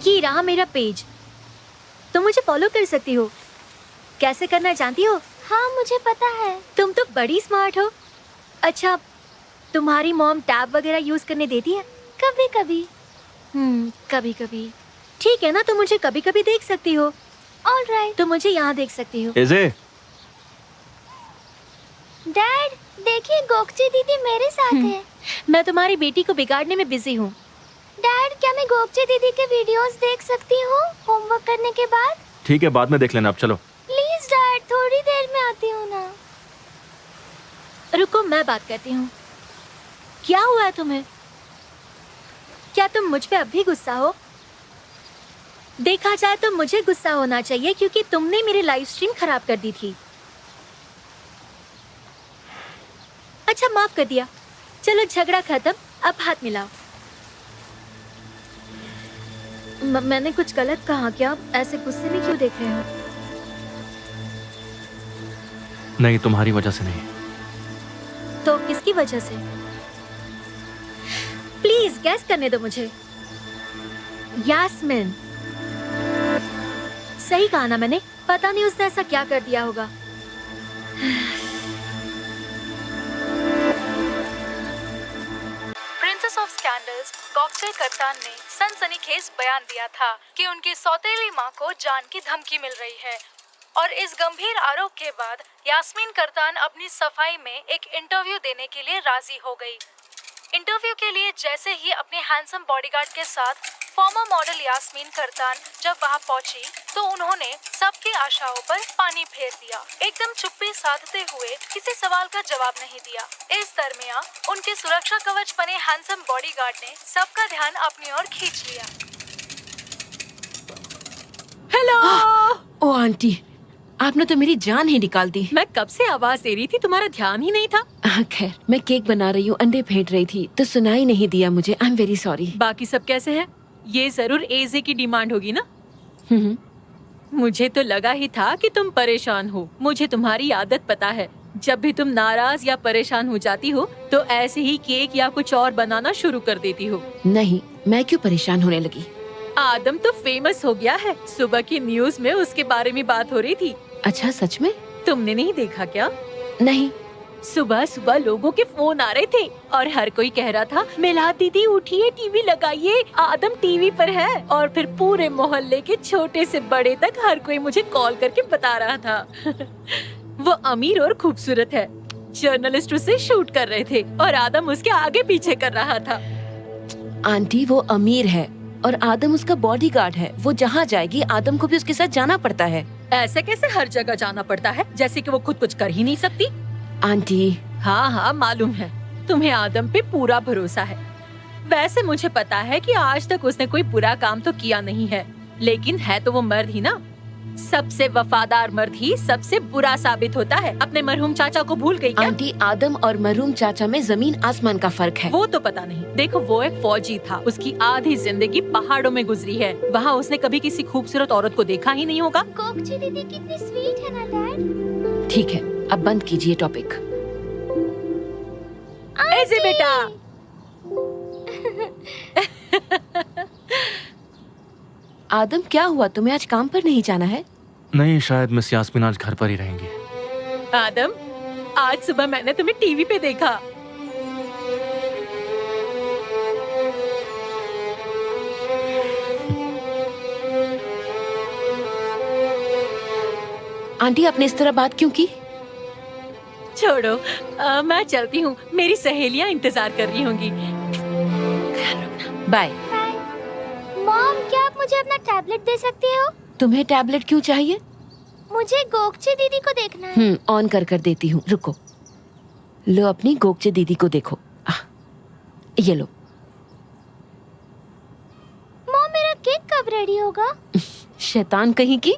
ये रहा मेरा पेज, तुम मुझे फॉलो कर सकती हो। कैसे करना जानती हो? हाँ मुझे पता है। तुम तो बड़ी स्मार्ट हो। अच्छा, तुम्हारी मॉम टैब वगैरह यूज करने देती है? कभी कभी। कभी कभी। ठीक है ना, तुम मुझे कभी कभी देख सकती हो। ऑलराइट। तुम मुझे यहाँ देख सकती हो। इजे, डैड देखिए गोकची दीदी मेरे साथ है। मैं तुम्हारी बेटी को बिगाड़ने में बिजी हूँ। डैड क्या मैं गोकची दीदी के वीडियोस देख सकती हूँ होमवर्क करने के बाद? ठीक है, बाद में देख लेना। अब चलो। प्लीज डैड, थोड़ी देर में आती हूँ ना। रुको, मैं बात करती हूँ। क्या हुआ है तुम्हें? क्या तुम मुझ पे अब भी गुस्सा हो? देखा जाए तो मुझे गुस्सा होना चाहिए क्योंकि तुमने मेरी लाइव स्ट्रीम खराब कर दी थी। अच्छा, माफ कर दिया। चलो झगड़ा खत्म, अब हाथ मिलाओ। मैंने कुछ गलत कहा क्या? ऐसे गुस्से में क्यों देख रहे हो? नहीं, तुम्हारी वजह से नहीं। तो किसकी वजह से? प्लीज गैस करने दो मुझे। यास्मिन। सही कहा ना मैंने? पता नहीं उसने ऐसा क्या कर दिया होगा। प्रिंसेस ऑफ स्कैंडल्स कॉकटेल कप्तान ने सनसनीखेज बयान दिया था कि उनकी सौतेली मां को जान की धमकी मिल रही है और इस गंभीर आरोप के बाद यास्मीन करतान अपनी सफाई में एक इंटरव्यू देने के लिए राजी हो गई। इंटरव्यू के लिए जैसे ही अपने हैंडसम बॉडीगार्ड के साथ फॉर्मर मॉडल यास्मीन करतान जब वहां पहुंची तो उन्होंने सबकी आशाओं पर पानी फेर दिया। एकदम चुप्पी साधते हुए किसी सवाल का जवाब नहीं दिया। इस दरमियान उनके सुरक्षा कवच बने हैंडसम बॉडीगार्ड ने सबका ध्यान अपनी ओर खींच लिया। हेलो। ओ आंटी, आपने तो मेरी जान ही निकाल दी। मैं कब से आवाज दे रही थी, तुम्हारा ध्यान ही नहीं था। खैर, मैं केक बना रही हूँ, अंडे फेंट रही थी तो सुनाई नहीं दिया मुझे। I am very sorry. बाकी सब कैसे हैं? ये जरूर एजे की डिमांड होगी ना? मुझे तो लगा ही था कि तुम परेशान हो। मुझे तुम्हारी आदत पता है, जब भी तुम नाराज या परेशान हो जाती हो तो ऐसे ही केक या कुछ और बनाना शुरू कर देती हो। नहीं, मैं क्यों परेशान होने लगी? आदम तो फेमस हो गया है। सुबह की न्यूज में उसके बारे में बात हो रही थी। अच्छा, सच में? तुमने नहीं देखा क्या? नहीं। सुबह सुबह लोगों के फोन आ रहे थे और हर कोई कह रहा था मिलाद दीदी उठिए, टीवी लगाइए, आदम टीवी पर है। और फिर पूरे मोहल्ले के छोटे से बड़े तक हर कोई मुझे कॉल करके बता रहा था वो अमीर और खूबसूरत है। जर्नलिस्ट उसे शूट कर रहे थे और आदम उसके आगे पीछे कर रहा था। आंटी, वो अमीर है और आदम उसका बॉडीगार्ड है। वो जहाँ जाएगी आदम को भी उसके साथ जाना पड़ता है। ऐसे कैसे हर जगह जाना पड़ता है, जैसे कि वो खुद कुछ कर ही नहीं सकती? आंटी। हाँ हाँ मालूम है, तुम्हें आदम पे पूरा भरोसा है। वैसे मुझे पता है कि आज तक उसने कोई बुरा काम तो किया नहीं है, लेकिन है तो वो मर्द ही ना। सबसे वफादार मर्द ही सबसे बुरा साबित होता है। अपने मरहूम चाचा को भूल गई क्या? आंटी, आदम और मरहूम चाचा में जमीन आसमान का फर्क है। वो तो पता नहीं। देखो, वो एक फौजी था, उसकी आधी जिंदगी पहाड़ों में गुजरी है। वहाँ उसने कभी किसी खूबसूरत औरत को देखा ही नहीं होगा। गोकची दीदी कितनी स्वीट है ना डैड। ठीक है, अब बंद कीजिए टॉपिक। ऐसे बेटा। आदम, क्या हुआ? तुम्हें आज काम पर नहीं जाना है? नहीं, शायद मिस यास्मीन आज घर पर ही रहेंगी। आदम, आज सुबह मैंने तुम्हें टीवी पे देखा। आंटी, आपने इस तरह बात क्यों की? छोड़ो, मैं चलती हूँ, मेरी सहेलियाँ इंतजार कर रही होंगी। बाय। मॉम, क्या आप मुझे अपना टैबलेट दे सकती हो? तुम्हें टैबलेट क्यों चाहिए? मुझे गोकची दीदी को देखना है। ऑन कर देती हूँ, रुको। लो, अपनी गोकची दीदी को देखो। ये लो। मॉम, मेरा केक कब रेडी होगा? शैतान कहीं की।